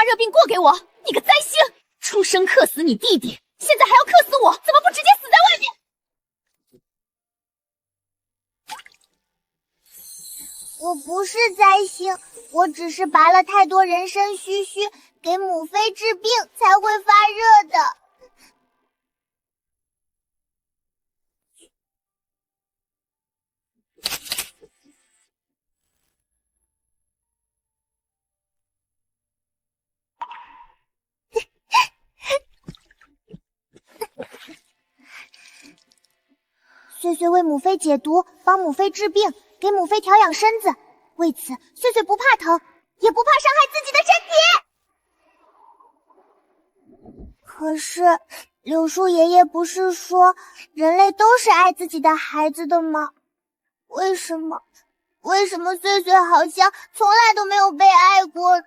热病过给我！你个灾星，出生克死你弟弟，现在还要克死我，怎么不直接死在外面？我不是灾星，我只是拔了太多人参须须，给母妃治病才会发热的。岁岁为母妃解毒，帮母妃治病，给母妃调养身子。为此，岁岁不怕疼，也不怕伤害自己的身体。可是，柳树爷爷不是说人类都是爱自己的孩子的吗？为什么岁岁好像从来都没有被爱过呢？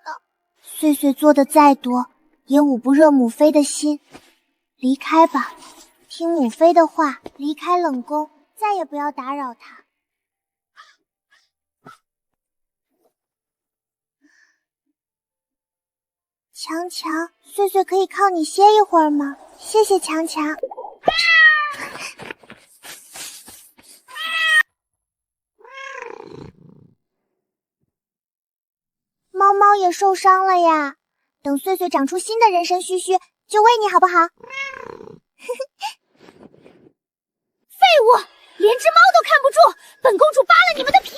岁岁做的再多，也捂不热母妃的心。离开吧。听母妃的话，离开冷宫，再也不要打扰她。强强，岁岁可以靠你歇一会儿吗？谢谢强强。猫猫也受伤了呀，等岁岁长出新的人参须须，就喂你好不好？废物，连只猫都看不住，本公主扒了你们的皮！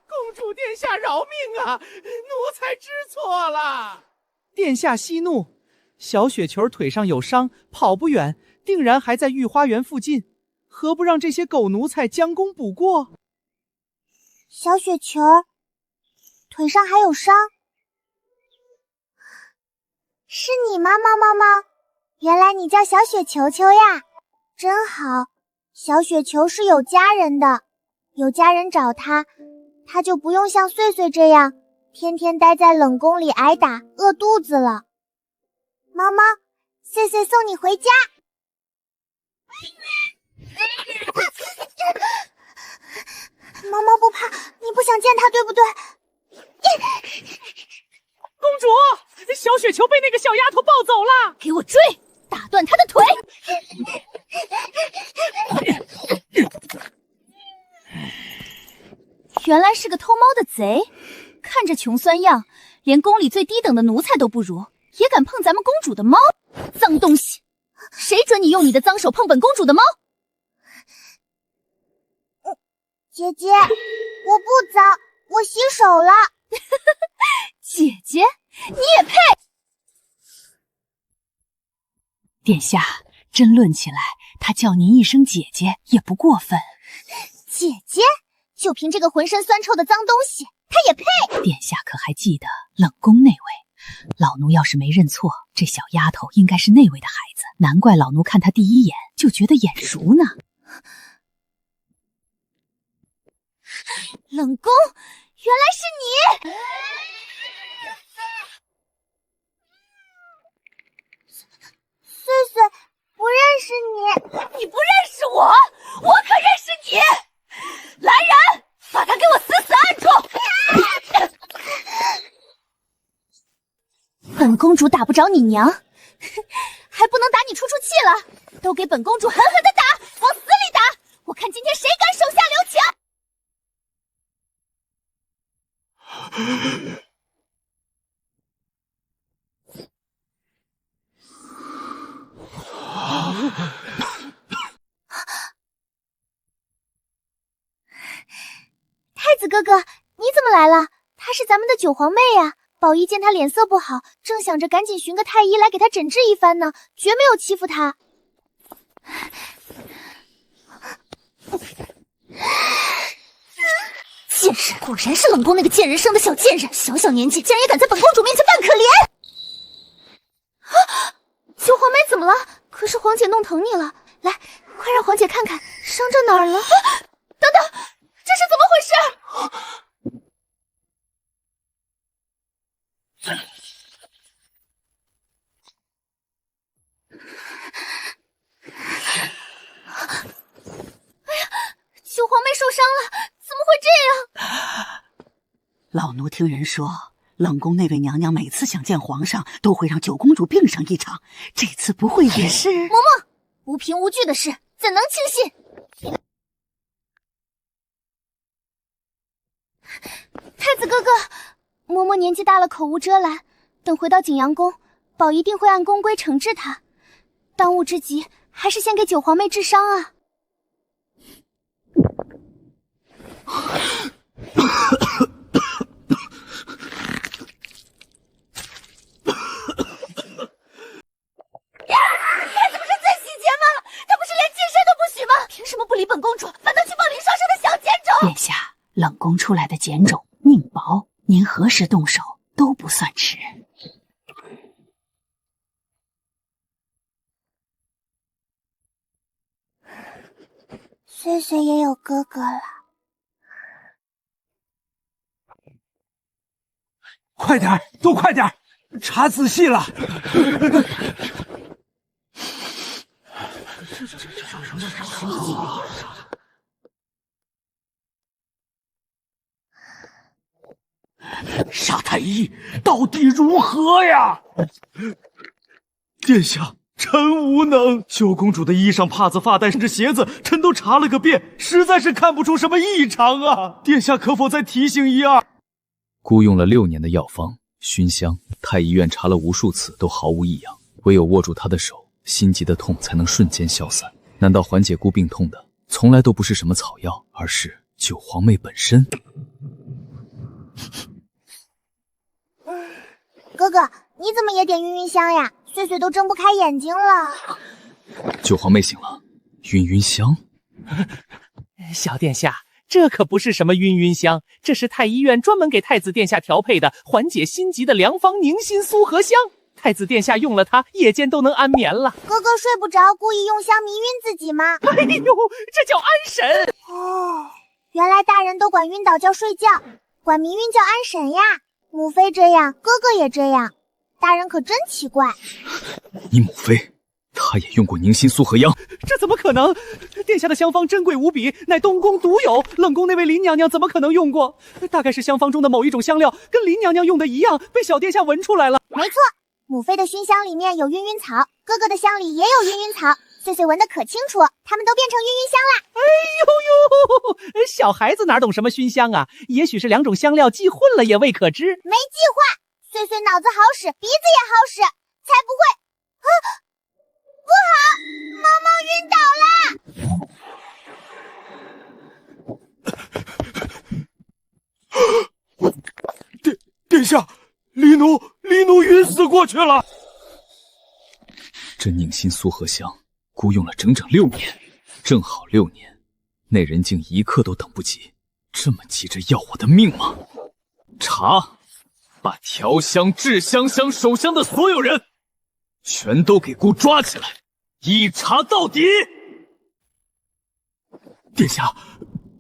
公主殿下饶命啊，奴才知错了。殿下息怒，小雪球腿上有伤，跑不远，定然还在御花园附近，何不让这些狗奴才将功补过？小雪球腿上还有伤，是你吗，猫猫猫？原来你叫小雪球球呀，真好。小雪球是有家人的，有家人找他，他就不用像岁岁这样天天待在冷宫里挨打饿肚子了。猫猫，岁岁送你回家。猫猫不怕，你不想见他对不对？公主，小雪球被那个小丫头抱走了，给我追，打断她的腿！原来是个偷猫的贼，看着穷酸样，连宫里最低等的奴才都不如，也敢碰咱们公主的猫，脏东西！谁准你用你的脏手碰本公主的猫？姐姐，我不脏，我洗手了。姐姐，你也配？殿下，真论起来，他叫您一声姐姐也不过分。姐姐，就凭这个浑身酸臭的脏东西，她也配？殿下可还记得冷宫那位？老奴要是没认错，这小丫头应该是那位的孩子，难怪老奴看她第一眼就觉得眼熟呢。冷宫，原来是你！岁岁，不认识你。你不认识我，我可认识你！来人，把他给我死死按住！本公主打不着你娘，还不能打你出气了？都给本公主狠狠的打，往死里打！我看今天谁敢手下留情！太子哥哥，你怎么来了？她是咱们的九皇妹呀。宝玉见她脸色不好，正想着赶紧寻个太医来给她诊治一番呢，绝没有欺负她。贱人，果然是冷宫那个贱人生的小贱人，小小年纪竟然也敢在本公主面前扮可怜！啊，九皇妹怎么了？可是皇姐弄疼你了，来，快让皇姐看看伤着哪儿了。等等，这是怎么回事？哎呀，九皇妹受伤了，怎么会这样？老奴听人说，冷宫那位娘娘每次想见皇上，都会让九公主病上一场，这次不会也是？嬷嬷，无凭无据的事怎能轻信？太子哥哥，嬷嬷年纪大了，口无遮拦，等回到景阳宫，宝一定会按宫规惩治她。当务之急还是先给九皇妹治伤啊。殿下，冷宫出来的简种命薄，您何时动手都不算迟。岁岁也有哥哥了。快点，都快点，查仔细了。沙太医到底如何呀？殿下，臣无能。九公主的衣裳、帕子、发带，甚至鞋子，臣都查了个遍，实在是看不出什么异常啊！殿下可否再提醒一二？姑用了6年的药方熏香，太医院查了无数次都毫无异样，唯有握住她的手，心急的痛才能瞬间消散。难道缓解姑病痛的从来都不是什么草药，而是九皇妹本身？哥哥，你怎么也点晕晕香呀？岁岁都睁不开眼睛了。九皇妹醒了，晕香。小殿下，这可不是什么晕香，这是太医院专门给太子殿下调配的缓解心急的良方宁心苏合香。太子殿下用了它，夜间都能安眠了。哥哥睡不着，故意用香迷晕自己吗？哎呦，这叫安神。哦，原来大人都管晕倒叫睡觉，管迷晕叫安神呀。母妃这样，哥哥也这样，大人可真奇怪。你母妃，她也用过宁心苏合香？这怎么可能？殿下的香方珍贵无比，乃东宫独有，冷宫那位林娘娘怎么可能用过？大概是香方中的某一种香料跟林娘娘用的一样，被小殿下闻出来了。没错，母妃的熏香里面有晕晕草，哥哥的香里也有晕晕草，岁岁闻得可清楚，他们都变成晕晕香啦。哎呦呦，小孩子哪懂什么熏香啊？也许是2种香料记混了也未可知。没计划，岁岁脑子好使，鼻子也好使，才不会。啊，不好，毛毛晕倒了。殿下，黎奴晕死过去了。这宁心苏合香，姑用了整整6年，正好6年，那人竟一刻都等不及，这么急着要我的命吗？查，把调香、制香香、守香的所有人，全都给姑抓起来，一查到底。殿下，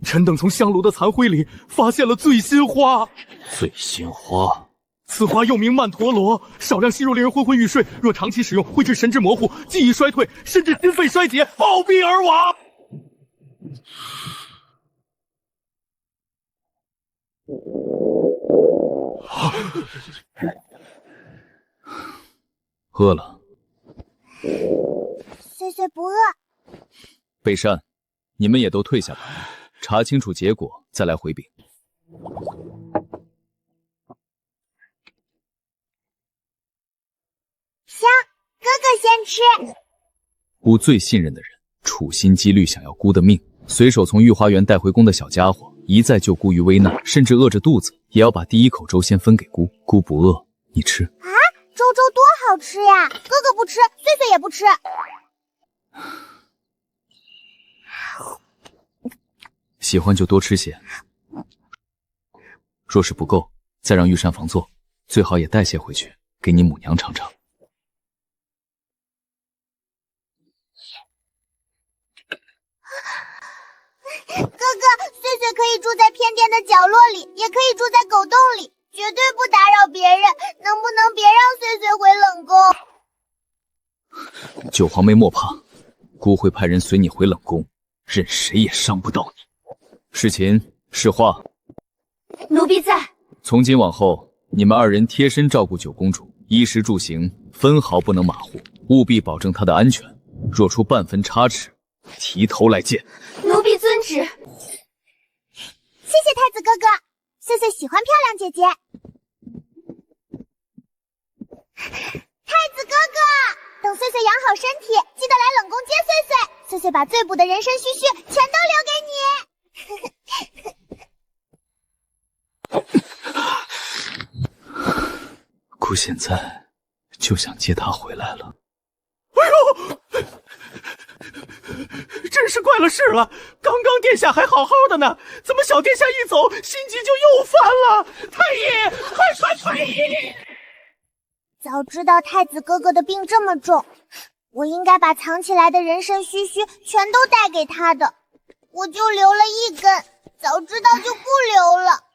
臣等从香炉的残灰里发现了醉心花。醉心花。此花又名曼陀罗，少量吸入令人昏昏欲睡，若长期使用会致神志模糊、记忆衰退，甚至心肺衰竭，暴毙而亡。饿了？岁岁不饿。备膳，你们也都退下吧，查清楚结果再来回禀。香，哥哥先吃。姑最信任的人，处心积虑想要姑的命，随手从御花园带回宫的小家伙，一再救姑于危难，甚至饿着肚子也要把第1口粥先分给姑。姑不饿，你吃。啊，粥多好吃呀！哥哥不吃，岁岁也不吃。喜欢就多吃些，若是不够，再让御膳房做，最好也带些回去给你母娘尝尝。哥哥，岁岁可以住在偏殿的角落里，也可以住在狗洞里，绝对不打扰别人。能不能别让岁岁回冷宫？九皇妹莫怕，姑会派人随你回冷宫，任谁也伤不到你。侍琴，侍画，奴婢在。从今往后，你们2人贴身照顾九公主，衣食住行分毫不能马虎，务必保证她的安全。若出半分差池，提头来见。奴婢遵旨。谢谢太子哥哥，岁岁喜欢漂亮姐姐。太子哥哥，等岁岁养好身体，记得来冷宫接岁岁。岁岁把最补的人参须须全都留给你。姑现在就想接她回来了。哎呦，真是怪了事了！刚刚殿下还好好的呢，怎么小殿下一走，心急就又犯了？太医，快传太医！早知道太子哥哥的病这么重，我应该把藏起来的人参须须全都带给他的，我就留了一根，早知道就不留了。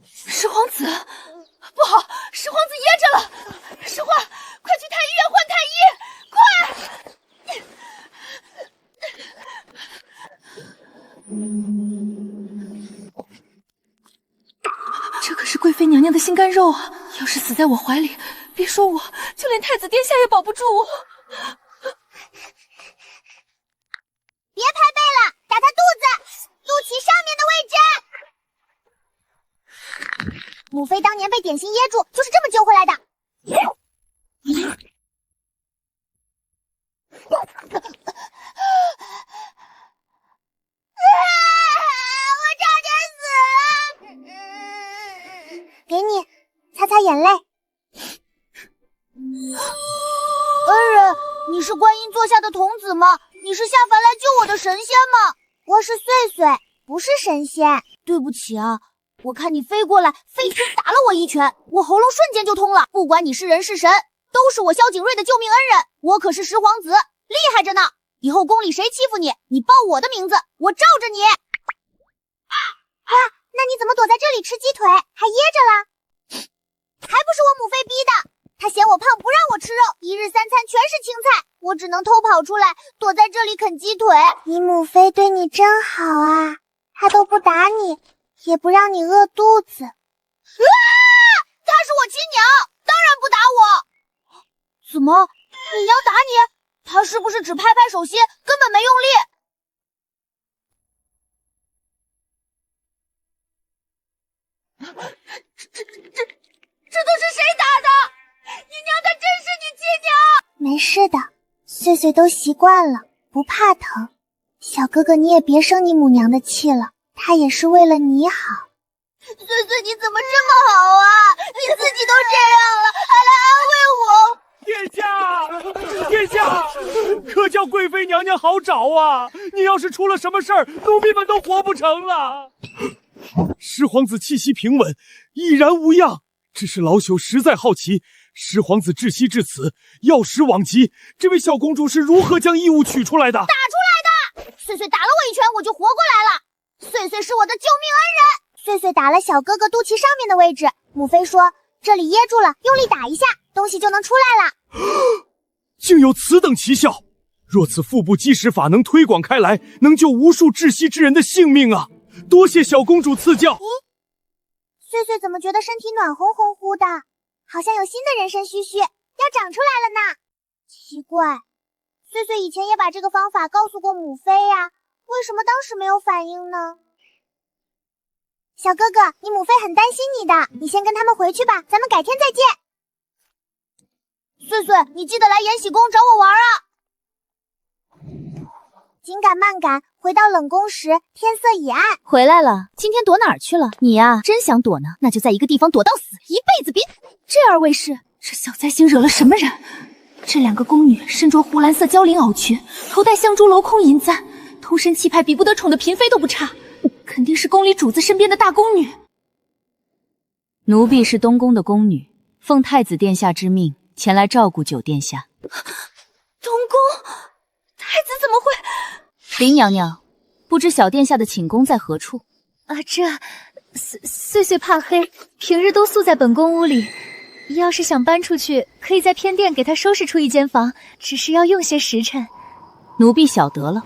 石皇子，不好，石皇子噎着了！石皇，快去太医院换太医，快！这可是贵妃娘娘的心肝肉啊！要是死在我怀里，别说我，就连太子殿下也保不住我。别拍背了，打他肚子，肚脐上面的位置。母妃当年被点心噎住，就是这么救回来的。我差点死了。给你，擦擦眼泪。恩人，你是观音座下的童子吗？你是下凡来救我的神仙吗？我是岁岁，不是神仙。对不起啊，我看你飞过来，飞拳打了我一拳，我喉咙瞬间就通了。不管你是人是神，都是我萧景睿的救命恩人。我可是石皇子，厉害着呢。以后宫里谁欺负你，你报我的名字，我罩着你。哇，那你怎么躲在这里吃鸡腿，还噎着了？还不是我母妃逼的。她嫌我胖，不让我吃肉，一日3餐全是青菜，我只能偷跑出来，躲在这里啃鸡腿。你母妃对你真好啊，她都不打你，也不让你饿肚子。她是我亲娘，当然不打我。怎么，你娘打你？她是不是只拍拍手心，根本没用力？这都是谁打的？你娘她真是你亲娘？没事的，岁岁都习惯了，不怕疼。小哥哥，你也别生你母娘的气了，她也是为了你好。岁岁，你怎么这么好啊？你自己都这样了，还来安慰我。殿下，殿下，可叫贵妃娘娘好找啊！你要是出了什么事儿，奴婢们都活不成了。石皇子气息平稳，已然无恙。只是老朽实在好奇，石皇子窒息至此，药石罔极，这位小公主是如何将异物取出来的？打出来的！岁岁打了我一拳，我就活过来了。岁岁是我的救命恩人。岁岁打了小哥哥肚脐上面的位置，母妃说这里噎住了，用力打一下，东西就能出来了。竟有此等奇效！若此腹部积食法能推广开来，能救无数窒息之人的性命啊！多谢小公主赐教。岁岁怎么觉得身体暖烘烘乎的，好像有新的人参须须要长出来了呢。奇怪，岁岁以前也把这个方法告诉过母妃呀，为什么当时没有反应呢？小哥哥，你母妃很担心你的，你先跟他们回去吧，咱们改天再见。岁岁，你记得来延禧宫找我玩啊。紧赶慢赶，回到冷宫时，天色已暗。回来了，今天躲哪儿去了？你呀，真想躲呢，那就在一个地方躲到死，一辈子别。这二位是，这小灾星惹了什么人？这2个宫女身着湖蓝色交绫袄裙，头戴香珠镂空银簪，通身气派比不得宠的嫔妃都不差，肯定是宫里主子身边的大宫女。奴婢是东宫的宫女，奉太子殿下之命前来照顾九殿下。东宫，太子怎么会？林娘娘，不知小殿下的寝宫在何处？岁岁怕黑，平日都宿在本宫屋里，要是想搬出去，可以在偏殿给他收拾出一间房，只是要用些时辰。奴婢晓得了。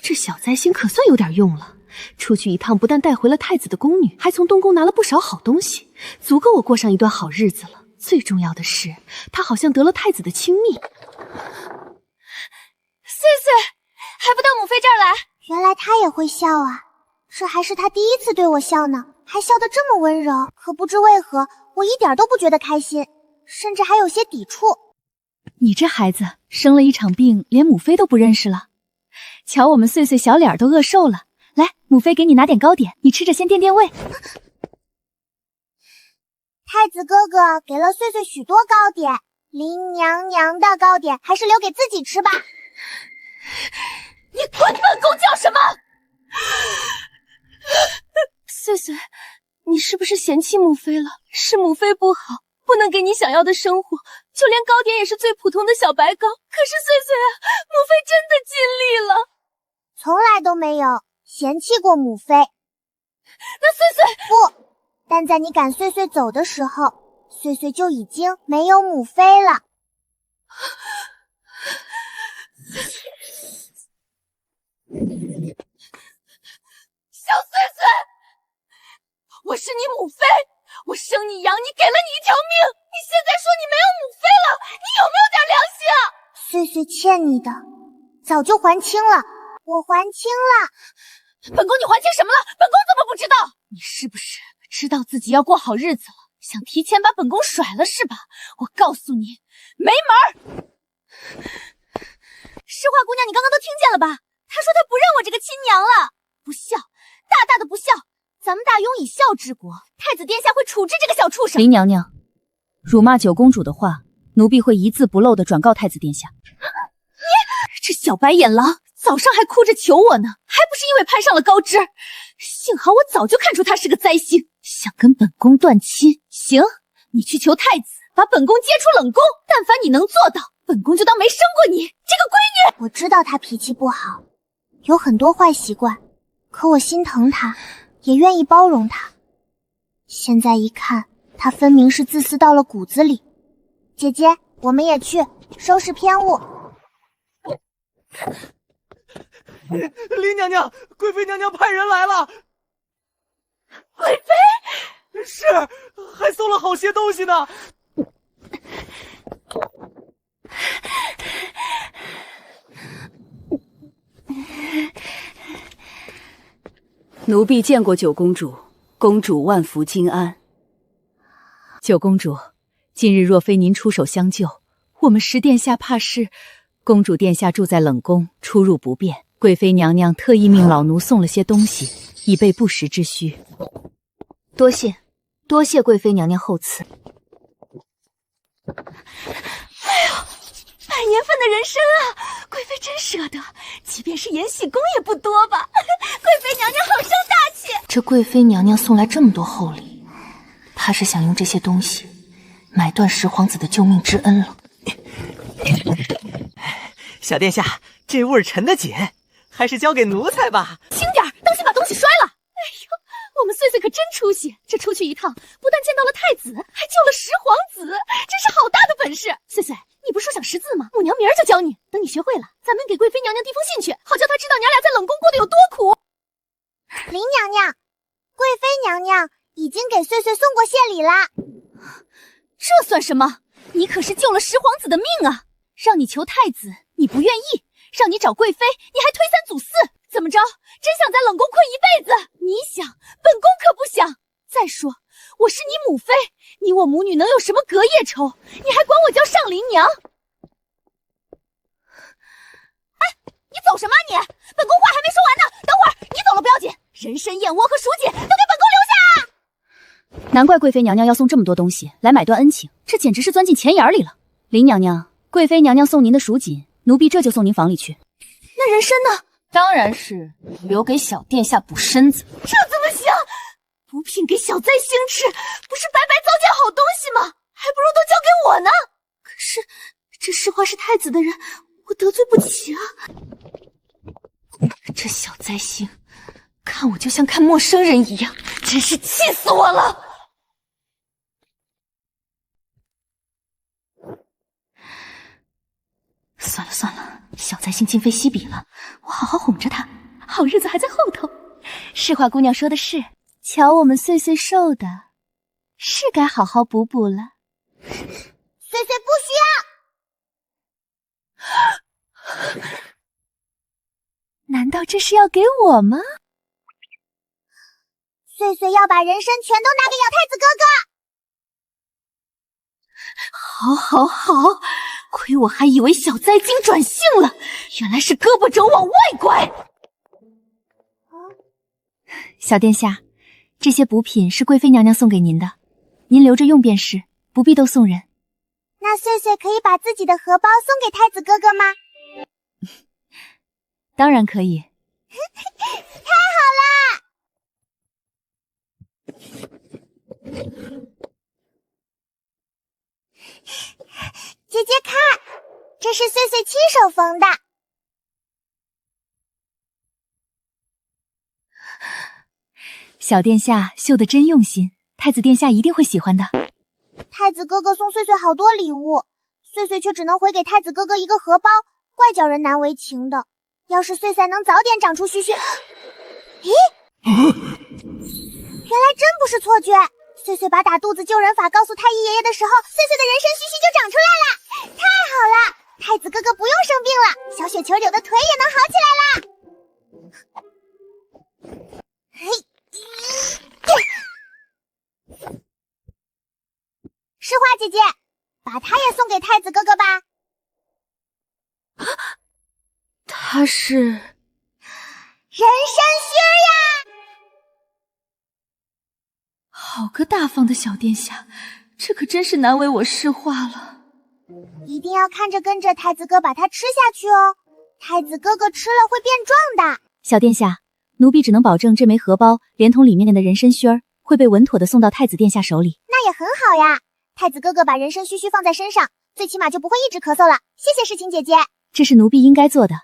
这小灾星可算有点用了，出去一趟不但带回了太子的宫女，还从东宫拿了不少好东西，足够我过上一段好日子了。最重要的是，他好像得了太子的亲密。岁岁，还不到母妃这儿来？原来他也会笑啊，这还是他第一次对我笑呢，还笑得这么温柔。可不知为何，我一点都不觉得开心，甚至还有些抵触。你这孩子生了一场病，连母妃都不认识了。瞧我们岁岁小脸都饿瘦了，来，母妃给你拿点糕点，你吃着先垫垫胃。太子哥哥给了岁岁许多糕点，林娘娘的糕点还是留给自己吃吧。你管本宫叫什么？岁岁，你是不是嫌弃母妃了？是母妃不好，不能给你想要的生活，就连糕点也是最普通的小白糕。可是岁岁啊，母妃真的尽力了。从来都没有嫌弃过母妃。那岁岁不，但在你赶岁岁走的时候，岁岁就已经没有母妃了。小岁岁，我是你母妃，我生你养你，给了你一条命，你现在说你没有母妃了，你有没有点良心啊？岁岁欠你的早就还清了，我还清了。本宫你还清什么了？本宫怎么不知道？你是不是知道自己要过好日子了，想提前把本宫甩了是吧？我告诉你，没门儿！诗画姑娘，你刚刚都听见了吧？她说她不认我这个亲娘了，不孝，大大的不孝。咱们大庸以孝治国，太子殿下会处置这个小畜生。林娘娘，辱骂九公主的话，奴婢会一字不漏地转告太子殿下。你这小白眼狼，早上还哭着求我呢，还不是因为攀上了高枝？幸好我早就看出他是个灾星，想跟本宫断亲。行，你去求太子，把本宫接出冷宫。但凡你能做到，本宫就当没生过你这个闺女。我知道他脾气不好，有很多坏习惯，可我心疼他，也愿意包容他。现在一看，他分明是自私到了骨子里。姐姐，我们也去收拾偏物。林娘娘，贵妃娘娘派人来了。贵妃？是，还送了好些东西呢。奴婢见过九公主，公主万福金安。九公主，今日若非您出手相救，我们十殿下怕是……公主殿下住在冷宫，出入不便，贵妃娘娘特意命老奴送了些东西，以备不时之需。多谢，多谢贵妃娘娘厚赐。哎呦，百年份的人参啊，贵妃真舍得，即便是延禧宫也不多吧？贵妃娘娘好生大气。这贵妃娘娘送来这么多厚礼，怕是想用这些东西买断十皇子的救命之恩了。小殿下，这味儿沉得紧，还是交给奴才吧。轻点，当心把东西摔了。哎呦，我们岁岁可真出息，这出去一趟，不但见到了太子，还救了十皇子，真是好大的本事。岁岁，你不是说想识字吗？母娘明儿就教你，等你学会了，咱们给贵妃娘娘递封信去，好叫她知道娘俩在冷宫过得有多苦。林娘娘，贵妃娘娘已经给岁岁送过谢礼啦。这算什么？你可是救了十皇子的命啊！让你求太子，你不愿意；让你找贵妃，你还推三阻四。怎么着？真想在冷宫困一辈子？你想，本宫可不想。再说，我是你母妃，你我母女能有什么隔夜仇？你还管我叫上林娘？哎，你走什么你？本宫话还没说完呢。等会儿你走了不要紧，人参、燕窝和蜀锦都给本宫留下啊！难怪贵妃娘娘要送这么多东西来买断恩情，这简直是钻进钱眼里了。林娘娘，贵妃娘娘送您的蜀锦，奴婢这就送您房里去。那人参呢？当然是留给小殿下补身子。这怎么行？补品给小灾星吃，不是白白糟践好东西吗？还不如都交给我呢。可是这诗画是太子的人，我得罪不起啊。这小灾星，看我就像看陌生人一样。真是气死我了！算了算了，小灾星今非昔比了，我好好哄着他，好日子还在后头。是话姑娘说的是，瞧我们岁岁瘦的，是该好好补补了。岁岁不需要。难道这是要给我吗？岁岁要把人参全都拿给姚太子哥好，哥。好，好，亏我还以为小灾精转性了，原来是胳膊肘往外拐。小殿下，这些补品是贵妃娘娘送给您的，您留着用便是，不必都送人。那岁岁可以把自己的荷包送给太子哥哥吗？当然可以。太好了！姐姐看，这是岁岁亲手缝的。小殿下绣得真用心，太子殿下一定会喜欢的。太子哥哥送岁岁好多礼物，岁岁却只能回给太子哥哥一个荷包，怪叫人难为情的。要是岁岁能早点长出须须，咦，原来真不是错觉。岁岁把打肚子救人法告诉太医爷爷的时候，岁岁的人参须须就长出来了。太好了，太子哥哥不用生病了，小雪球柳的腿也能好起来了。诗画姐姐，把它也送给太子哥哥吧。他是人参须呀！好个大方的小殿下，这可真是难为我诗画了。一定要看着跟着太子哥把它吃下去哦，太子哥哥吃了会变壮的。小殿下，奴婢只能保证这枚荷包连同里面的人参须儿会被稳妥的送到太子殿下手里。那也很好呀，太子哥哥把人参须须放在身上，最起码就不会一直咳嗽了。谢谢世情姐姐，这是奴婢应该做的。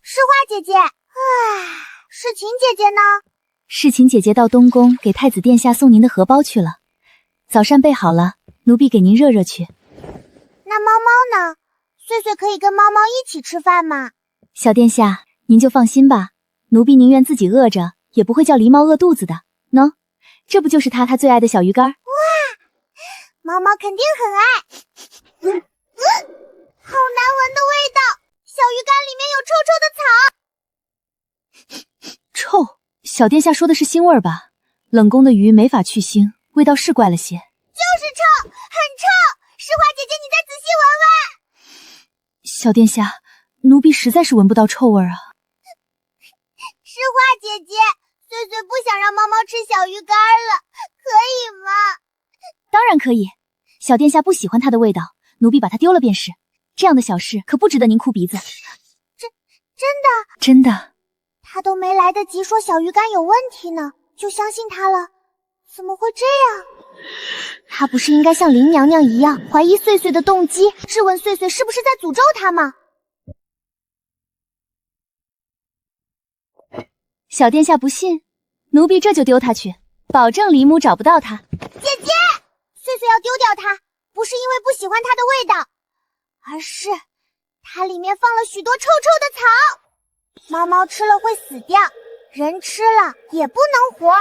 诗画姐姐，世情姐姐呢？世情姐姐到东宫给太子殿下送您的荷包去了，早膳备好了，奴婢给您热热去。那猫猫呢？岁岁可以跟猫猫一起吃饭吗？小殿下，您就放心吧，奴婢宁愿自己饿着，也不会叫狸猫饿肚子的。喏，这不就是它最爱的小鱼干？哇，猫猫肯定很爱。好难闻的味道，小鱼干里面有臭臭的草。臭？小殿下说的是腥味儿吧？冷宫的鱼没法去腥，味道是怪了些。就是臭，很臭。诗画姐姐，你再仔细闻闻。小殿下，奴婢实在是闻不到臭味啊。诗画姐姐，岁岁不想让猫猫吃小鱼干了，可以吗？当然可以，小殿下不喜欢它的味道，奴婢把它丢了便是。这样的小事可不值得您哭鼻子。真的？真的。他都没来得及说小鱼干有问题呢，就相信他了，怎么会这样？他不是应该像林娘娘一样怀疑岁岁的动机，质问岁岁是不是在诅咒他吗？小殿下不信，奴婢这就丢他去，保证李母找不到他。姐姐，岁岁要丢掉它，不是因为不喜欢它的味道，而是它里面放了许多臭臭的草，猫猫吃了会死掉，人吃了也不能活。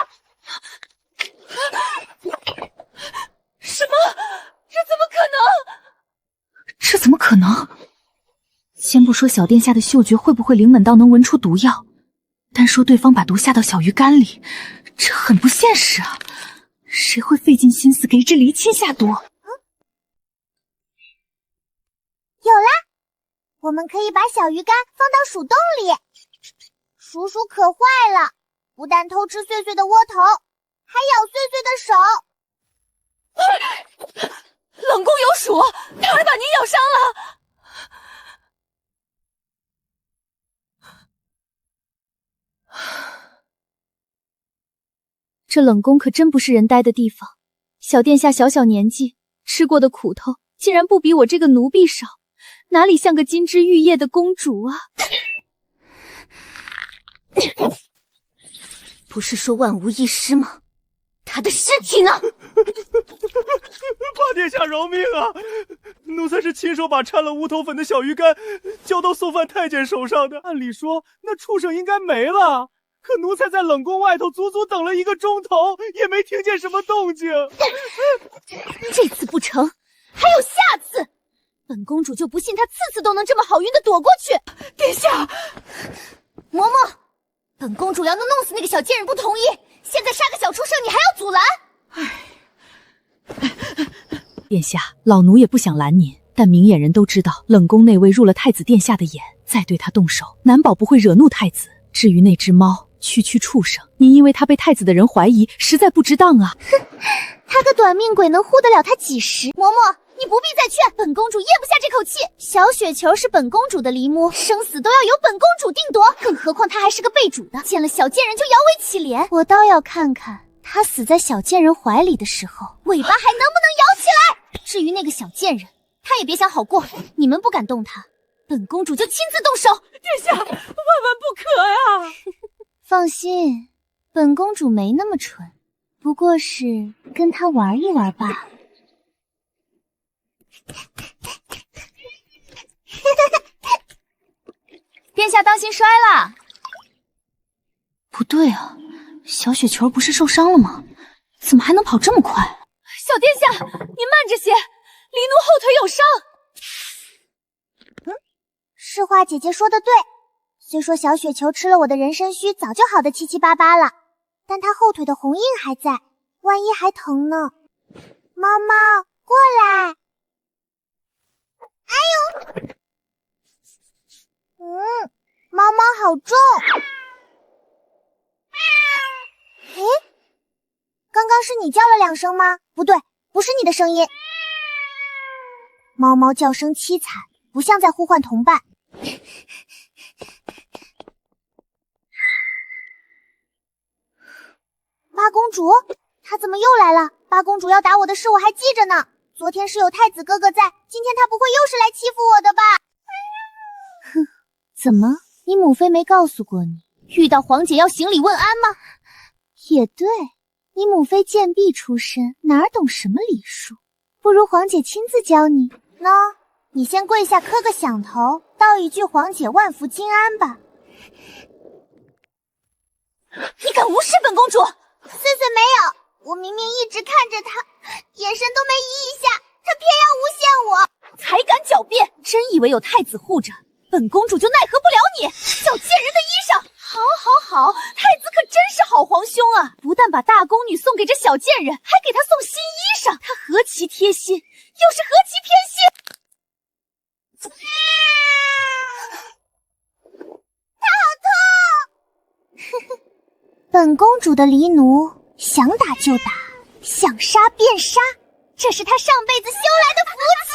什么？这怎么可能？这怎么可能？先不说小殿下的嗅觉会不会灵敏到能闻出毒药，单说对方把毒下到小鱼干里，这很不现实啊！谁会费尽心思给一只离亲下毒？有啦，我们可以把小鱼干放到鼠洞里。鼠鼠可坏了，不但偷吃岁岁的窝头，还咬岁岁的手。冷宫有鼠，它还把您咬伤了。这冷宫可真不是人待的地方，小殿下小小年纪，吃过的苦头竟然不比我这个奴婢少，哪里像个金枝玉叶的公主啊！不是说万无一失吗？他的尸体呢？爸殿下饶命啊！奴才是亲手把掺了无头粉的小鱼干交到送饭太监手上的。按理说，那畜生应该没了。可奴才在冷宫外头足足等了1个钟头，也没听见什么动静。这次不成，还有下次。本公主就不信她次次都能这么好运的躲过去。殿下，嬷嬷，本公主要能弄死那个小贱人不同意，现在杀个小畜生你还要阻拦？殿下，老奴也不想拦您，但明眼人都知道冷宫内卫入了太子殿下的眼，再对他动手，难保不会惹怒太子。至于那只猫，区区畜生，您因为他被太子的人怀疑，实在不值当啊！哼，他个短命鬼能护得了他几时？嬷嬷，你不必再劝，本公主咽不下这口气。小雪球是本公主的嫡母，生死都要由本公主定夺，更何况她还是个被主的，见了小贱人就摇尾乞怜。我倒要看看她死在小贱人怀里的时候，尾巴还能不能摇起来。至于那个小贱人，她也别想好过，你们不敢动她，本公主就亲自动手。殿下，万万不可呀！放心，本公主没那么蠢，不过是跟她玩一玩罢了。殿下当心摔了！不对啊，小雪球不是受伤了吗？怎么还能跑这么快？小殿下，您慢着些，黎奴后腿有伤。世话姐姐说的对，虽说小雪球吃了我的人参须，早就好得七七八八了，但她后腿的红印还在，万一还疼呢。猫猫，过来！哎呦！猫猫好重。诶，刚刚是你叫了2声吗？不对，不是你的声音。猫猫叫声凄惨，不像在呼唤同伴。八公主，她怎么又来了？八公主要打我的事我还记着呢。昨天是有太子哥哥在，今天他不会又是来欺负我的吧？哼，怎么，你母妃没告诉过你，遇到皇姐要行礼问安吗？也对，你母妃贱婢出身，哪懂什么礼数？不如皇姐亲自教你。喏，你先跪下磕个响头，道一句皇姐万福金安吧。你敢无视本公主？岁岁没有，我明明一直看着她，眼神都没移一下，她偏要诬陷我，才敢狡辩！真以为有太子护着，本公主就奈何不了你？小贱人的衣裳！好，好，好，太子可真是好皇兄啊！不但把大宫女送给这小贱人，还给她送新衣裳，他何其贴心，又是何其偏心！她好痛！本公主的嫡奴想打就打，想杀便杀，这是她上辈子修来的福气。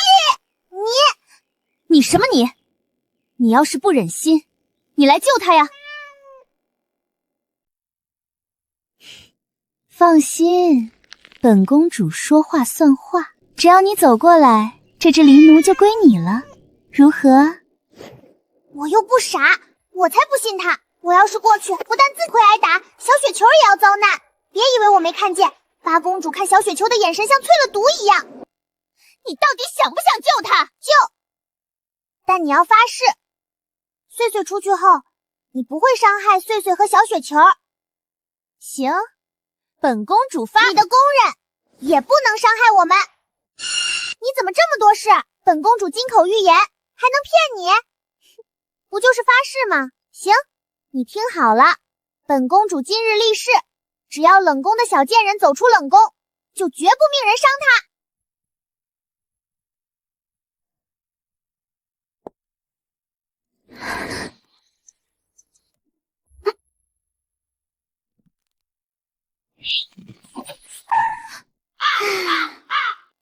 你什么你？你要是不忍心，你来救她呀！放心，本公主说话算话，只要你走过来，这只嫡奴就归你了，如何？我又不傻，我才不信她。我要是过去，不但自会挨打，小雪球也要遭难。别以为我没看见，八公主看小雪球的眼神像淬了毒一样。你到底想不想救她？救！但你要发誓，岁岁出去后，你不会伤害岁岁和小雪球。行，本公主发。你的工人也不能伤害我们。你怎么这么多事？本公主金口玉言，还能骗你？不就是发誓吗？行。你听好了，本公主今日立誓，只要冷宫的小贱人走出冷宫，就绝不命人伤她。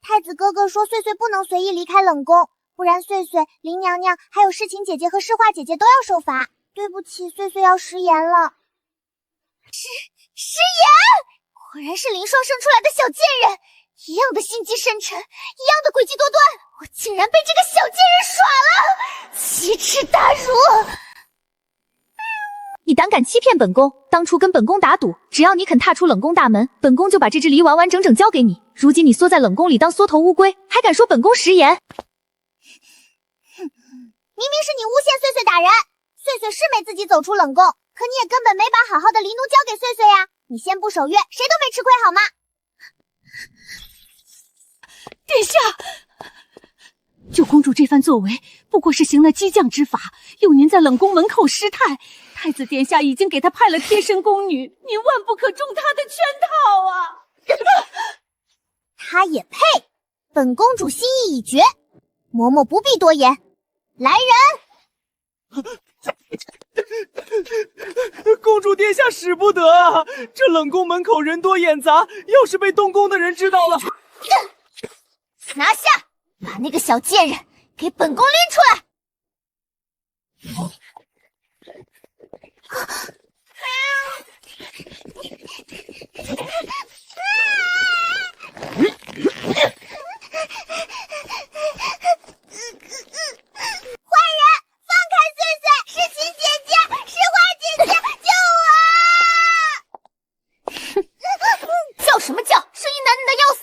太子哥哥说岁岁不能随意离开冷宫，不然岁岁、林娘娘还有世情姐姐和诗画姐姐都要受罚。对不起，岁岁要食言了。食言！果然是林霜生出来的小贱人，一样的心机深沉，一样的诡计多端。我竟然被这个小贱人耍了，奇耻大辱！你胆敢欺骗本宫，当初跟本宫打赌，只要你肯踏出冷宫大门，本宫就把这只梨完完整整交给你。如今你缩在冷宫里当缩头乌龟，还敢说本宫食言？明明是你诬陷碎碎打人，碎碎是没自己走出冷宫，可你也根本没把好好的黎奴交给碎碎呀！你先不守约，谁都没吃亏好吗？殿下，九公主这番作为不过是行了激将之法，诱您在冷宫门口失态。太子殿下已经给她派了贴身宫女，您万不可中她的圈套啊！她也配？本公主心意已决，嬷嬷不必多言。来人！公主殿下使不得啊！这冷宫门口人多眼杂，要是被东宫的人知道了，拿下，把那个小贱人给本宫拎出来！坏人，放开碎碎！是秦姐姐，是花姐姐，救我！叫什么叫？声音难听的要死！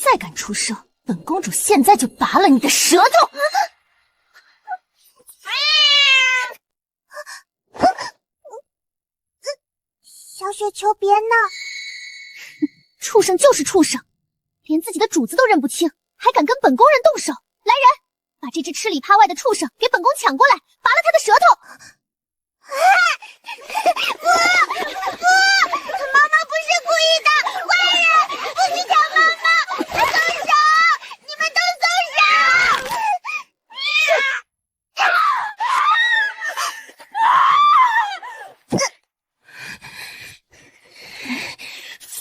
再敢出声，本公主现在就拔了你的舌头！小雪球，别闹！畜生就是畜生，连自己的主子都认不清，还敢跟本宫人动手！来人，把这只吃里扒外的畜生给本宫抢过来，拔了他的舌头！不，妈妈不是故意的，坏人，不许抢妈妈！松手！你们都松手！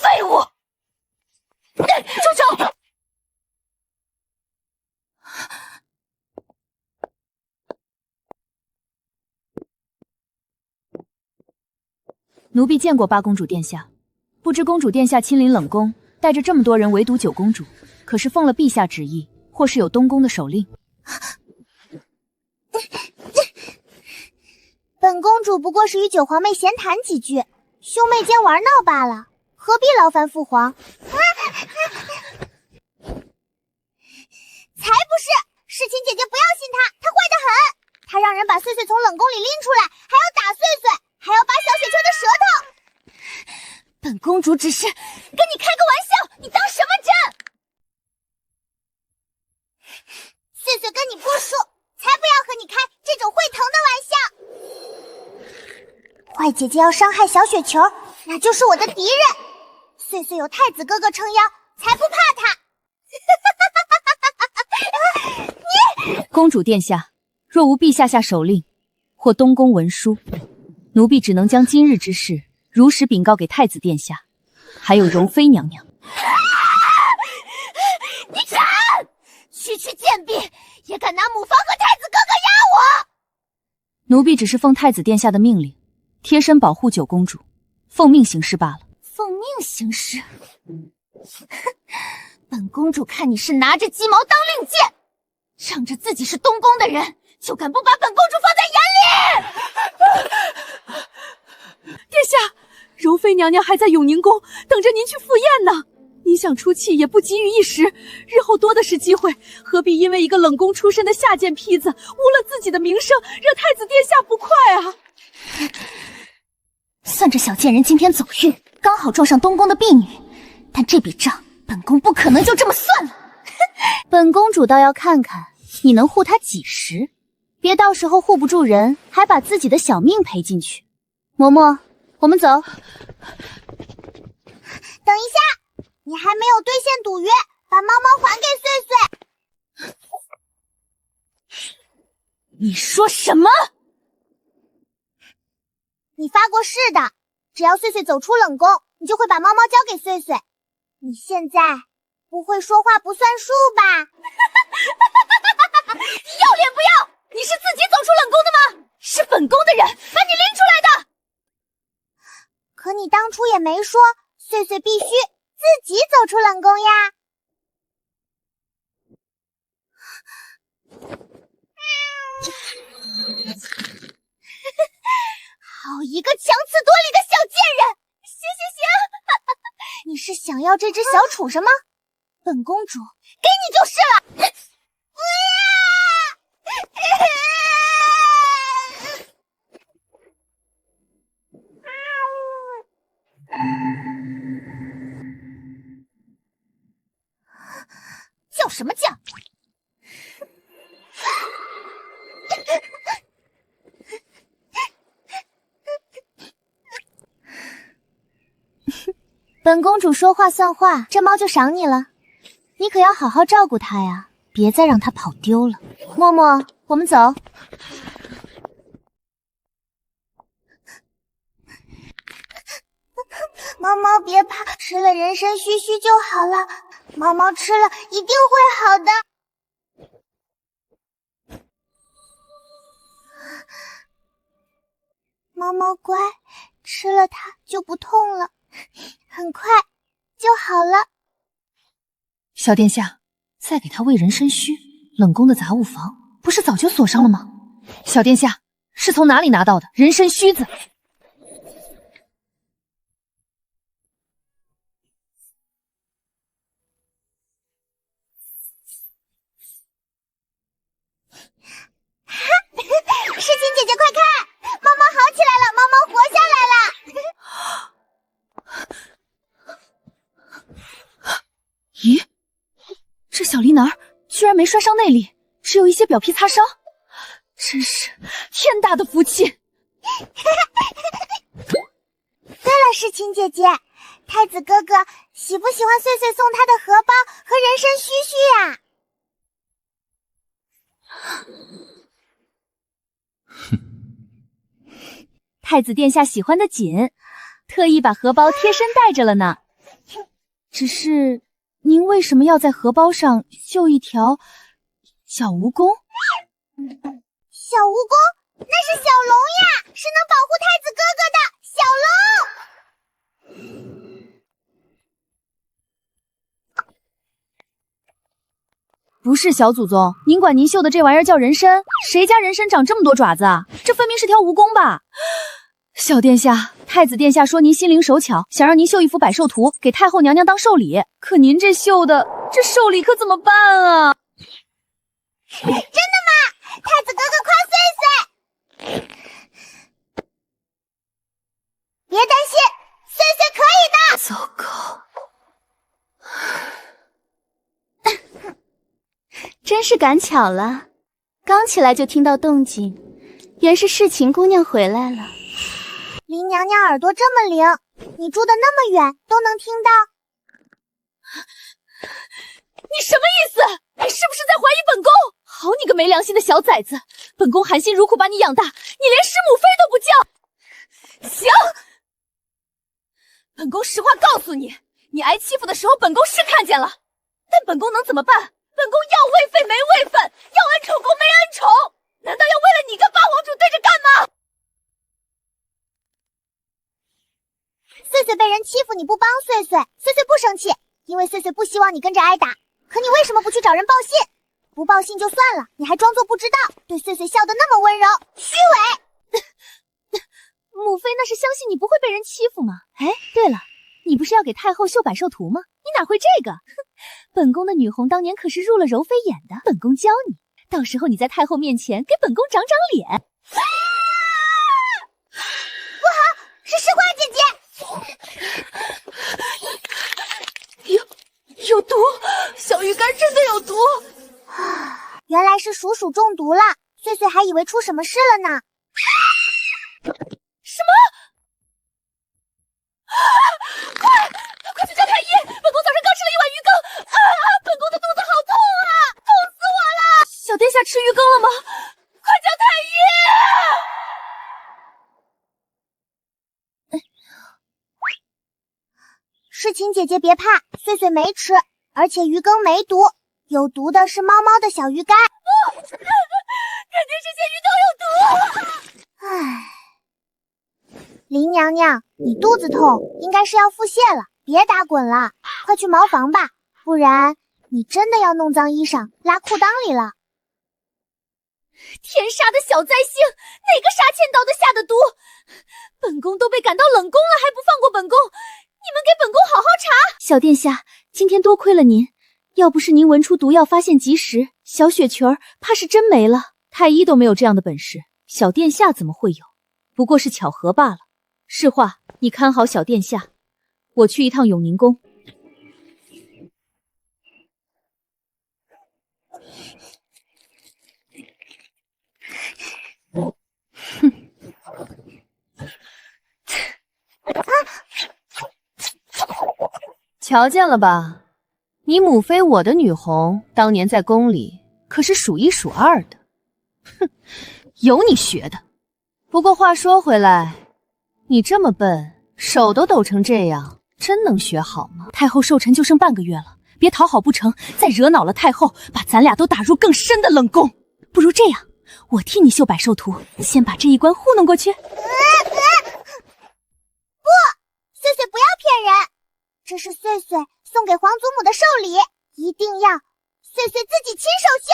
废物！住手！奴婢见过八公主殿下，不知公主殿下亲临冷宫，带着这么多人围堵九公主，可是奉了陛下旨意，或是有东宫的手令？本公主不过是与九皇妹闲谈几句，兄妹间玩闹罢了，何必劳烦父皇？才不是！世琴姐姐不要信她，她坏得很。她让人把碎碎从冷宫里拎出来，还要打碎碎，还要拔小雪球的舌头。本公主只是跟你开个玩笑，你当什么真？碎碎跟你不熟，才不要和你开这种会疼的玩笑。坏姐姐要伤害小雪球，那就是我的敌人。碎碎有太子哥哥撑腰，才不怕他。公主殿下，若无陛下下手令或东宫文书，奴婢只能将今日之事如实禀告给太子殿下，还有柔妃娘娘。你敢！区区贱婢也敢拿母房和太子哥哥压我！奴婢只是奉太子殿下的命令，贴身保护九公主，奉命行事罢了。奉命行事？本公主看你是拿着鸡毛当令箭，仗着自己是东宫的人，就敢不把本公主放在眼里！殿下，柔妃娘娘还在永宁宫等着您去赴宴呢。您想出气也不急于一时，日后多的是机会，何必因为一个冷宫出身的下贱坯子污了自己的名声，惹太子殿下不快啊！算这小贱人今天走运，刚好撞上东宫的婢女，但这笔账本宫不可能就这么算了。本公主倒要看看你能护她几时，别到时候护不住人，还把自己的小命赔进去。嬷嬷，我们走。等一下，你还没有兑现赌约，把猫猫还给碎碎。你说什么？你发过誓的，只要碎碎走出冷宫，你就会把猫猫交给碎碎。你现在不会说话不算数吧？你要脸不要？你是自己走出冷宫的吗？是本宫的人把你拎出来的。可你当初也没说碎碎必须自己走出冷宫呀。好一个强词夺理的小贱人！行，你是想要这只小畜生吗？本公主给你就是了。叫什么叫？本公主说话算话，这猫就赏你了。你可要好好照顾它呀，别再让它跑丢了。默默，我们走。猫猫别怕，吃了人参须须就好了。猫猫吃了一定会好的。猫猫乖，吃了它就不痛了，很快就好了。小殿下，再给他喂人参须，冷宫的杂物房不是早就锁上了吗？小殿下是从哪里拿到的人参须子？世情姐姐快看，猫猫好起来了，猫猫活下来了。咦，这小狸男居然没摔伤内力，只有一些表皮擦伤，真是天大的福气。对了，世情姐姐，太子哥哥喜不喜欢穗穗送他的荷包和人参须须呀？太子殿下喜欢的紧，特意把荷包贴身带着了呢。只是您为什么要在荷包上绣一条小蜈蚣？小蜈蚣？那是小龙呀，是能保护太子哥哥的小龙。不是小祖宗，您管您绣的这玩意儿叫人参？谁家人参长这么多爪子啊？这分明是条蜈蚣吧？小殿下，太子殿下说您心灵手巧，想让您绣一幅百寿图给太后娘娘当寿礼。可您这绣的，这寿礼可怎么办啊？真的吗？太子哥哥夸穗穗。别担心，穗穗可以的。糟糕。真是赶巧了，刚起来就听到动静，原是世情姑娘回来了。林娘娘耳朵这么灵，你住的那么远都能听到。你什么意思？你是不是在怀疑本宫？好你个没良心的小崽子！本宫含辛茹苦把你养大，你连师母妃都不叫。行，本宫实话告诉你，你挨欺负的时候本宫是看见了，但本宫能怎么办？本宫要位妃没位分，要恩宠宫没恩宠，难道要为了你跟八皇主对着干吗？穗穗被人欺负，你不帮穗穗，穗穗不生气，因为穗穗不希望你跟着挨打。可你为什么不去找人报信？不报信就算了，你还装作不知道，对穗穗笑得那么温柔，虚伪。母妃那是相信你不会被人欺负吗？哎，对了，你不是要给太后绣百寿图吗？你哪会这个？本宫的女红当年可是入了柔妃眼的，本宫教你，到时候你在太后面前给本宫长长脸。不好，是诗画姐姐。有毒，小鱼干真的有毒。原来是鼠鼠中毒了，穗穗还以为出什么事了呢。什么？快去叫太医！本宫早上刚吃了1碗鱼羹，本宫的肚子好痛啊，痛死我了！小殿下吃鱼羹了吗？快叫太医！世情姐姐别怕，穗穗没吃，而且鱼羹没毒，有毒的是猫猫的小鱼干。肯定是些鱼羹有毒。唉，林娘娘，你肚子痛，应该是要腹泻了，别打滚了，快去茅房吧，不然你真的要弄脏衣裳拉裤裆里了。天杀的小灾星，哪个杀千刀的下的毒？本公都被赶到冷宫了，还不放过本宫？你们给本宫好好查！小殿下，今天多亏了您，要不是您闻出毒药发现及时，小雪球儿怕是真没了。太医都没有这样的本事，小殿下怎么会有？不过是巧合罢了。世话，你看好小殿下，我去一趟永宁宫。瞧见了吧，你母妃我的女红，当年在宫里可是数一数二的。哼，有你学的。不过话说回来，你这么笨，手都抖成这样，真能学好吗？太后寿辰就剩半个月了，别讨好不成，再惹恼了太后，把咱俩都打入更深的冷宫。不如这样，我替你绣百寿图，先把这一关糊弄过去。不，岁岁不要骗人，这是岁岁送给皇祖母的寿礼，一定要岁岁自己亲手绣。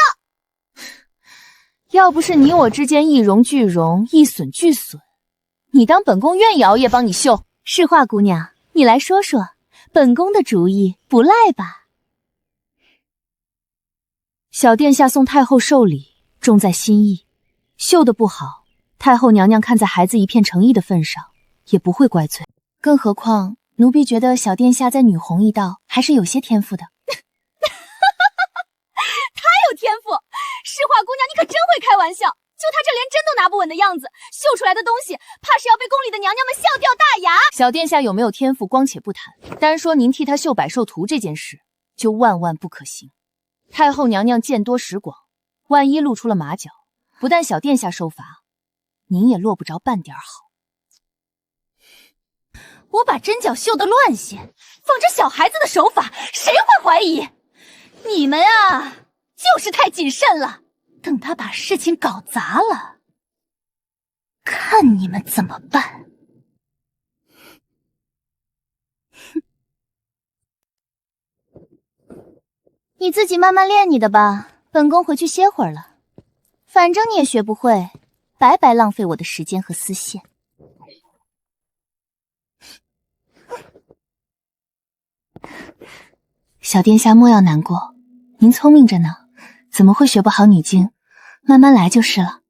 要不是你我之间一荣俱荣，一损俱损，你当本宫愿摇也帮你绣？世话姑娘，你来说说，本宫的主意不赖吧？小殿下送太后寿礼，重在心意，绣得不好，太后娘娘看在孩子一片诚意的份上，也不会怪罪。更何况奴婢觉得小殿下在女红一道还是有些天赋的。太有天赋！世话姑娘，你可真会开玩笑。就她这连针都拿不稳的样子，绣出来的东西，怕是要被宫里的娘娘们笑掉大牙。小殿下有没有天赋，光且不谈，单说您替她绣百寿图这件事，就万万不可行。太后娘娘见多识广，万一露出了马脚，不但小殿下受罚，您也落不着半点好。我把针脚绣得乱些，仿着小孩子的手法，谁会怀疑？你们啊，就是太谨慎了。等他把事情搞砸了，看你们怎么办！你自己慢慢练你的吧，本宫回去歇会儿了。反正你也学不会，白白浪费我的时间和丝线。小殿下莫要难过，您聪明着呢，怎么会学不好女经？慢慢来就是了。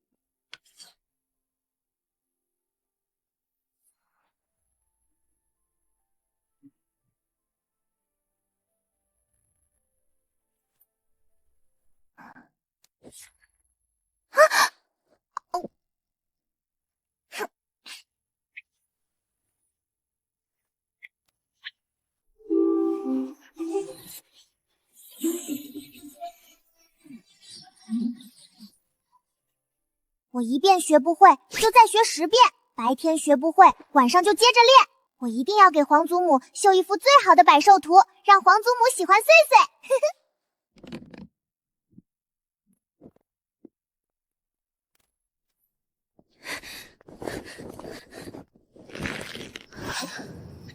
我一遍学不会，就再学10遍。白天学不会，晚上就接着练。我一定要给皇祖母绣一幅最好的百寿图，让皇祖母喜欢岁岁。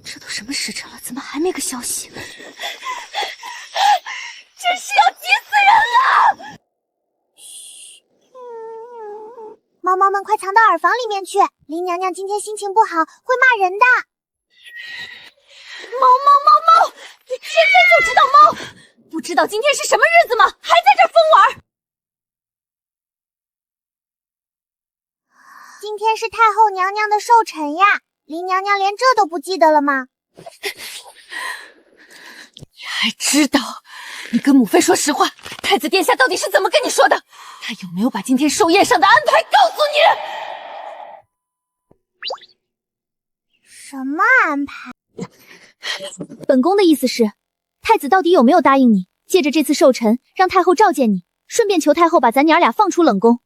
这都什么时辰了，怎么还没个消息？真是要急死人了！猫猫们快藏到耳房里面去，林娘娘今天心情不好，会骂人的。猫！你天天就知道猫，不知道今天是什么日子吗？还在这儿疯玩！今天是太后娘娘的寿辰呀，林娘娘连这都不记得了吗？你还知道？你跟母妃说实话，太子殿下到底是怎么跟你说的？他有没有把今天寿宴上的安排告诉你？什么安排？本宫的意思是，太子到底有没有答应你，借着这次寿辰让太后召见你，顺便求太后把咱娘俩放出冷宫？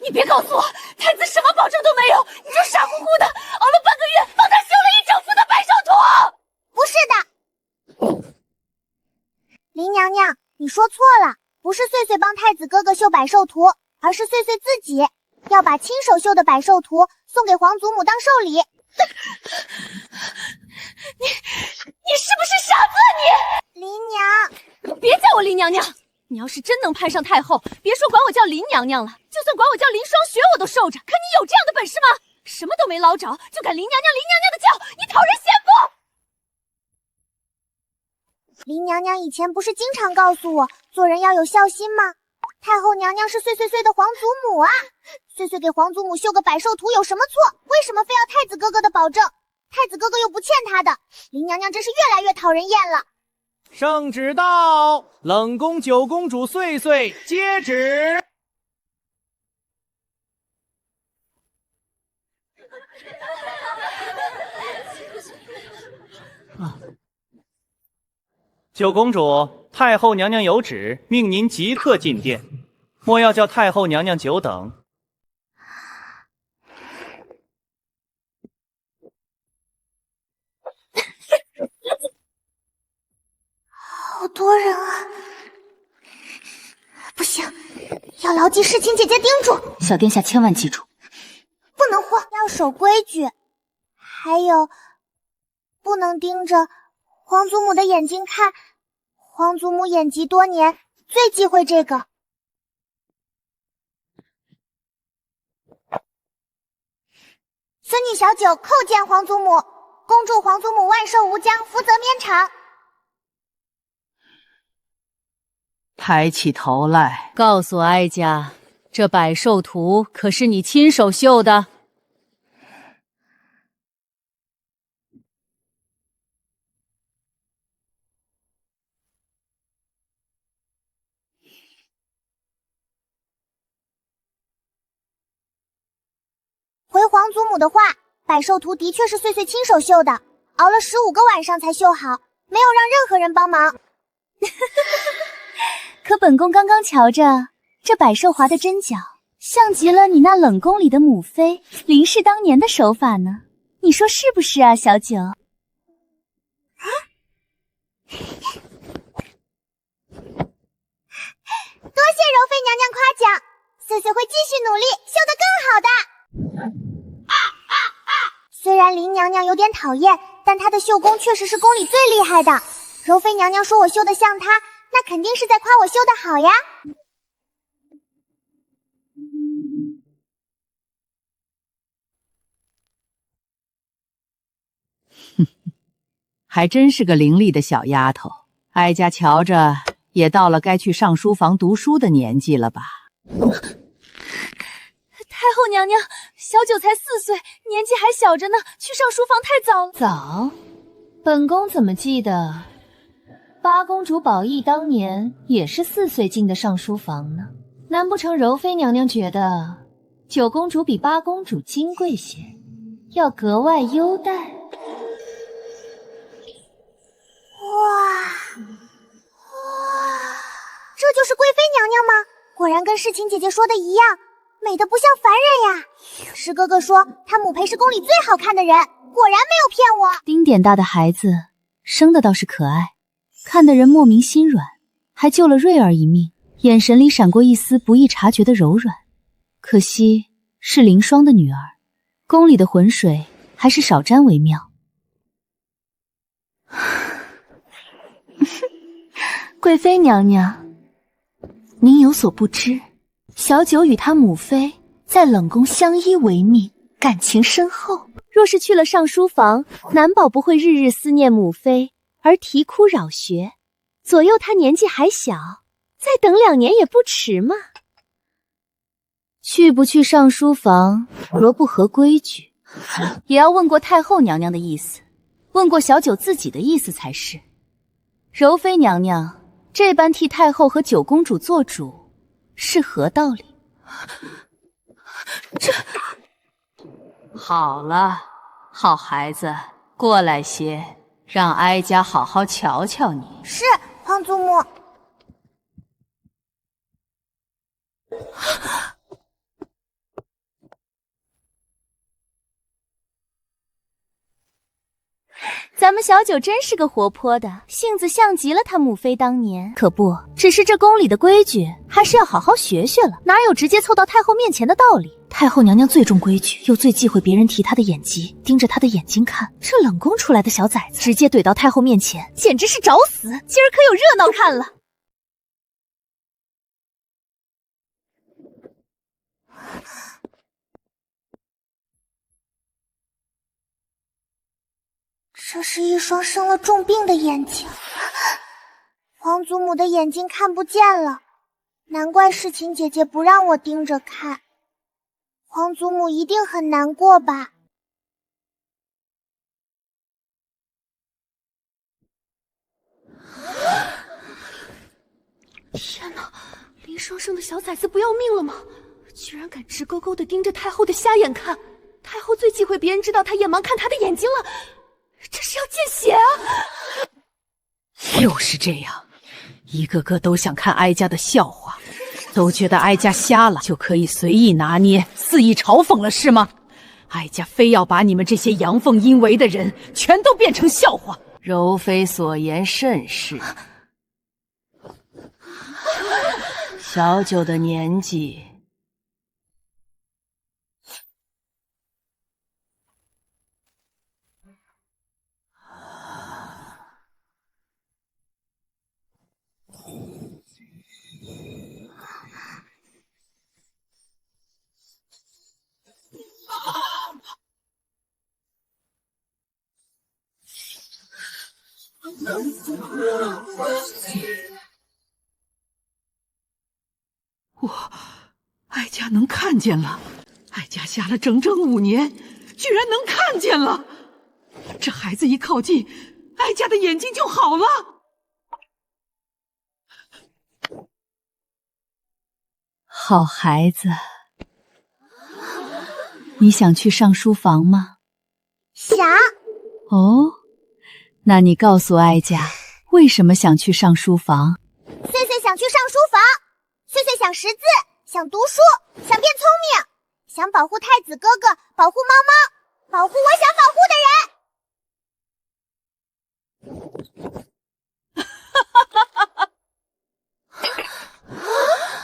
你别告诉我，太子什么保证都没有，你就傻乎乎的熬了半个月，帮他绣了一整幅的百寿图。不是的，林娘娘，你说错了，不是岁岁帮太子哥哥绣百寿图，而是岁岁自己要把亲手绣的百寿图送给皇祖母当寿礼。你是不是傻子啊你？林娘，别叫我林娘娘，你要是真能攀上太后，别说管我叫林娘娘了，就算管我叫林双雪我都受着。可你有这样的本事吗？什么都没捞着，就敢林娘娘的叫，你讨人嫌不？林娘娘以前不是经常告诉我，做人要有孝心吗？太后娘娘是岁岁岁的皇祖母啊，岁岁给皇祖母绣个百寿图有什么错？为什么非要太子哥哥的保证？太子哥哥又不欠她的，林娘娘真是越来越讨人厌了。圣旨到，冷宫九公主岁岁接旨。九公主，太后娘娘有旨，命您即刻进殿，莫要叫太后娘娘久等。好多人啊！不行，要牢记侍寝姐姐叮嘱。小殿下千万记住，不能慌，要守规矩。还有，不能盯着皇祖母的眼睛看。皇祖母眼疾多年，最忌讳这个。孙女小九叩见皇祖母，恭祝皇祖母万寿无疆，福泽绵长。抬起头来，告诉哀家，这百寿图可是你亲手绣的？回皇祖母的话，百寿图的确是岁岁亲手绣的，熬了15个晚上才绣好，没有让任何人帮忙。可本宫刚刚瞧着，这百寿华的针脚，像极了你那冷宫里的母妃林氏当年的手法呢。你说是不是啊，小九？多谢柔妃娘娘夸奖，岁岁会继续努力，绣得更好的。虽然林娘娘有点讨厌，但她的绣工确实是宫里最厉害的。柔妃娘娘说我绣得像她，那肯定是在夸我绣得好呀。还真是个伶俐的小丫头，哀家瞧着也到了该去上书房读书的年纪了吧？太后娘娘，小九才4岁，年纪还小着呢，去上书房太早了。早？本宫怎么记得八公主宝义当年也是4岁进的上书房呢？难不成柔妃娘娘觉得九公主比八公主金贵些，要格外优待？哇，这就是贵妃娘娘吗？果然跟侍寝姐姐说的一样，美得不像凡人呀。师哥哥说她母妃是宫里最好看的人，果然没有骗我。丁点大的孩子生的倒是可爱，看得人莫名心软，还救了瑞儿一命，眼神里闪过一丝不易察觉的柔软。可惜是凌霜的女儿，宫里的浑水还是少沾为妙。贵妃娘娘，您有所不知，小九与她母妃在冷宫相依为命，感情深厚。若是去了上书房，难保不会日日思念母妃而啼哭扰学。左右她年纪还小，再等2年也不迟嘛。去不去上书房，若不合规矩，也要问过太后娘娘的意思，问过小九自己的意思才是。柔妃娘娘这般替太后和九公主做主，是何道理？好了，好孩子，过来些，让哀家好好瞧瞧你。是，皇祖母。咱们小九真是个活泼的，性子像极了她母妃当年。可不，只是这宫里的规矩还是要好好学学了，哪有直接凑到太后面前的道理？太后娘娘最重规矩，又最忌讳别人提她的眼疾，盯着她的眼睛看。这冷宫出来的小崽子，直接怼到太后面前，简直是找死！今儿可有热闹看了。这是一双生了重病的眼睛。皇祖母的眼睛看不见了，难怪世情姐姐不让我盯着看。皇祖母一定很难过吧？天哪，林双生的小崽子不要命了吗？居然敢直勾勾地盯着太后的瞎眼看！太后最忌讳别人知道她眼盲看她的眼睛了，这是要见血啊！又是这样，一个个都想看哀家的笑话，都觉得哀家瞎了就可以随意拿捏、肆意嘲讽了是吗？哀家非要把你们这些阳奉阴违的人全都变成笑话。柔妃所言甚是。小九的年纪，哀家能看见了，哀家瞎了整整5年，居然能看见了。这孩子一靠近，哀家的眼睛就好了。好孩子，你想去上书房吗？想。哦，那你告诉哀家，为什么想去上书房？岁岁想去上书房，岁岁想识字，想读书，想变聪明，想保护太子哥哥，保护猫猫，保护我想保护的人。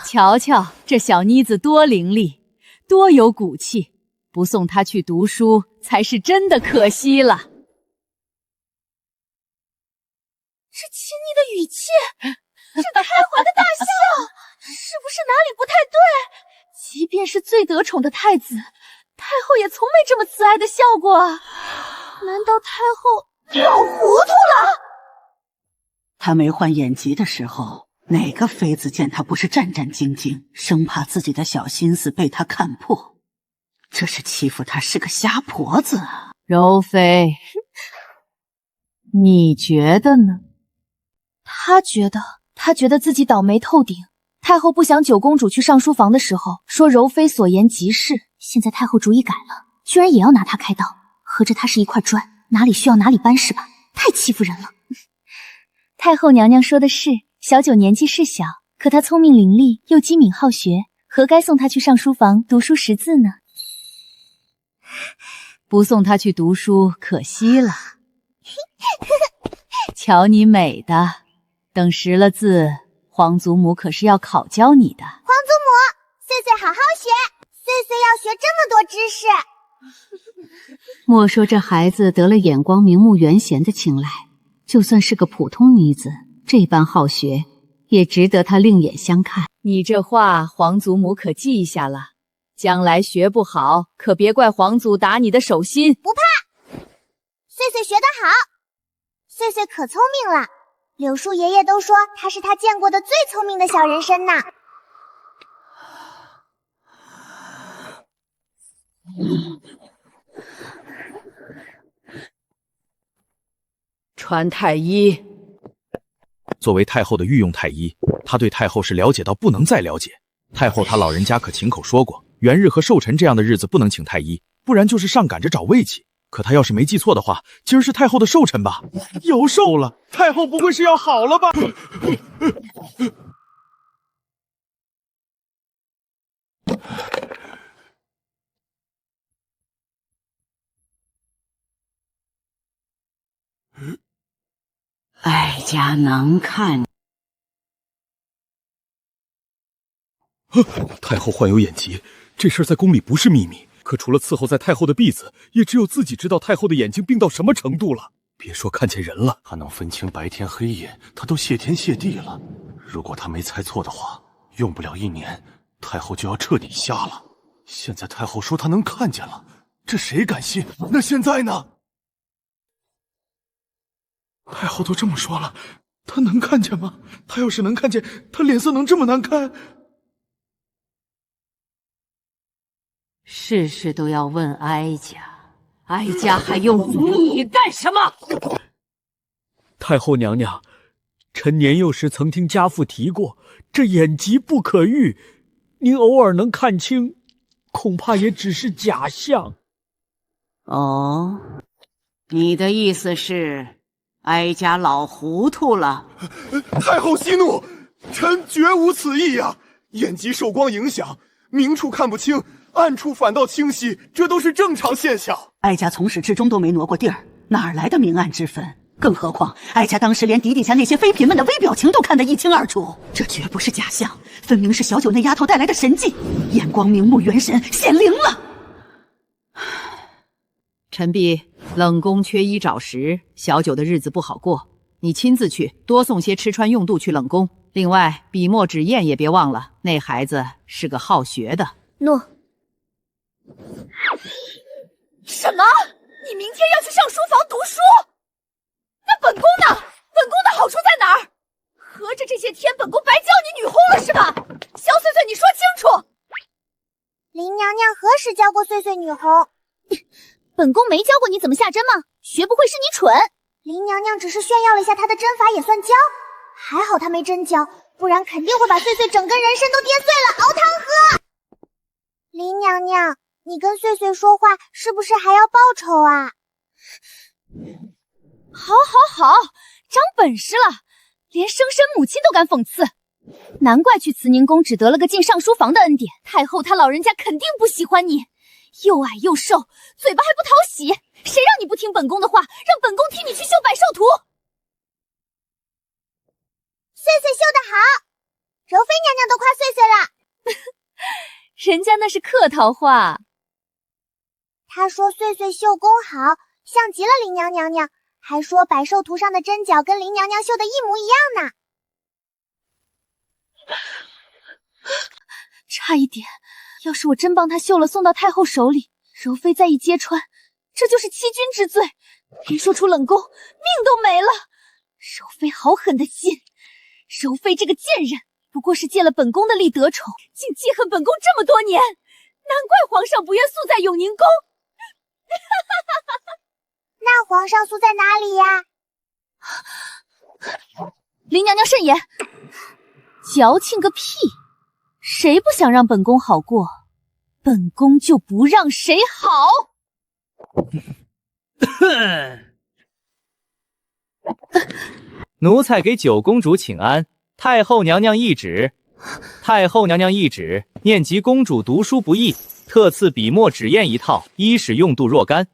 瞧瞧这小妮子多伶俐，多有骨气，不送她去读书才是真的可惜了。这亲昵的语气，这开怀的大笑，是不是哪里不太对？即便是最得宠的太子，太后也从没这么慈爱的笑过啊！难道太后老糊涂了？他没换眼疾的时候，哪个妃子见他不是战战兢兢，生怕自己的小心思被他看破？这是欺负他是个瞎婆子啊！柔妃，你觉得呢？他觉得自己倒霉透顶。太后不想九公主去上书房的时候，说柔妃所言极是。现在太后主意改了，居然也要拿她开刀，合着她是一块砖，哪里需要哪里搬是吧？太欺负人了。太后娘娘说的是，小九年纪是小，可她聪明伶俐又机敏好学，何该送她去上书房读书识字呢？不送她去读书可惜了。瞧你美的，等识了字，皇祖母可是要考教你的。皇祖母，岁岁好好学，岁岁要学这么多知识。莫说这孩子得了眼光明目圆贤的青睐，就算是个普通女子，这般好学，也值得他另眼相看。你这话，皇祖母可记下了，将来学不好，可别怪皇祖打你的手心。不怕，岁岁学得好，岁岁可聪明了。柳树爷爷都说他是他见过的最聪明的小人参呢。传太医。作为太后的御用太医，他对太后是了解到不能再了解。太后她老人家可亲口说过，元日和寿辰这样的日子不能请太医，不然就是上赶着找胃气。可他要是没记错的话，今儿是太后的寿辰吧？又寿了，太后不会是要好了吧？哀家能看。太后患有眼疾，这事儿在宫里不是秘密。可除了伺候在太后的婢子，也只有自己知道太后的眼睛病到什么程度了。别说看见人了，他能分清白天黑夜，他都谢天谢地了。如果他没猜错的话，用不了1年，太后就要彻底瞎了。现在太后说她能看见了，这谁敢信？那现在呢？太后都这么说了，她能看见吗？她要是能看见，她脸色能这么难看？事事都要问哀家，哀家还用你干什么？太后娘娘，臣年幼时曾听家父提过，这眼疾不可愈，您偶尔能看清，恐怕也只是假象。哦，你的意思是，哀家老糊涂了？太后息怒，臣绝无此意呀！眼疾受光影响，明处看不清，暗处反倒清晰，这都是正常现象。哀家从始至终都没挪过地儿，哪来的明暗之分？更何况哀家当时连底下那些妃嫔们的微表情都看得一清二楚，这绝不是假象，分明是小九那丫头带来的神迹，眼光明目，元神显灵了。臣婢冷宫缺衣找食，小九的日子不好过，你亲自去，多送些吃穿用度去冷宫。另外，笔墨纸砚也别忘了，那孩子是个好学的。诺。什么？你明天要去上书房读书？那本宫呢？本宫的好处在哪儿？合着这些天本宫白教你女红了是吧？萧碎碎，你说清楚。林娘娘何时教过碎碎女红？本宫没教过你怎么下针吗？学不会是你蠢。林娘娘只是炫耀了一下她的针法也算教，还好她没真教，不然肯定会把碎碎整根人参都跌碎了熬汤喝。林娘娘，你跟碎碎说话是不是还要报仇啊？好，长本事了，连生身母亲都敢讽刺，难怪去慈宁宫只得了个进上书房的恩典。太后她老人家肯定不喜欢你，又矮又瘦，嘴巴还不讨喜，谁让你不听本宫的话，让本宫替你去绣百兽图？碎碎绣得好，柔妃娘娘都夸碎碎了。人家那是客套话。她说碎碎绣工好，像极了林娘娘，还说百兽图上的针脚跟林娘娘绣的一模一样呢。差一点，要是我真帮她绣了送到太后手里，柔妃再一揭穿，这就是欺君之罪，连说出冷宫，命都没了。柔妃好狠的心，柔妃这个贱人，不过是借了本宫的力得宠，竟记恨本宫这么多年，难怪皇上不愿宿在永宁宫。那皇上宿在哪里呀？林娘娘慎言，矫情个屁！谁不想让本宫好过，本宫就不让谁好。奴才给九公主请安。太后娘娘懿旨，太后娘娘懿旨，念及公主读书不易，特赐笔墨纸砚一套，依使用度若干。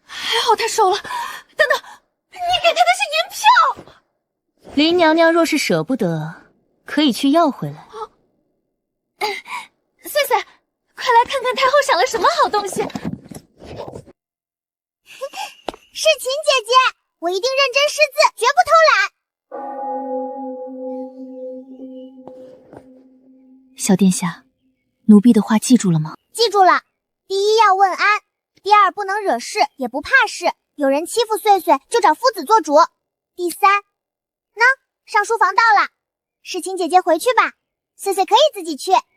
还好他收了。等等，你给他的是银票。林娘娘若是舍不得，可以去要回来。碎碎，快来看看太后赏了什么好东西。是琴姐姐，我一定认真识字，绝不偷懒。小殿下，奴婢的话记住了吗？记住了。第一要问安，第二不能惹事，也不怕事，有人欺负碎碎就找夫子做主。第三，上书房到了，世琴姐姐回去吧，碎碎可以自己去。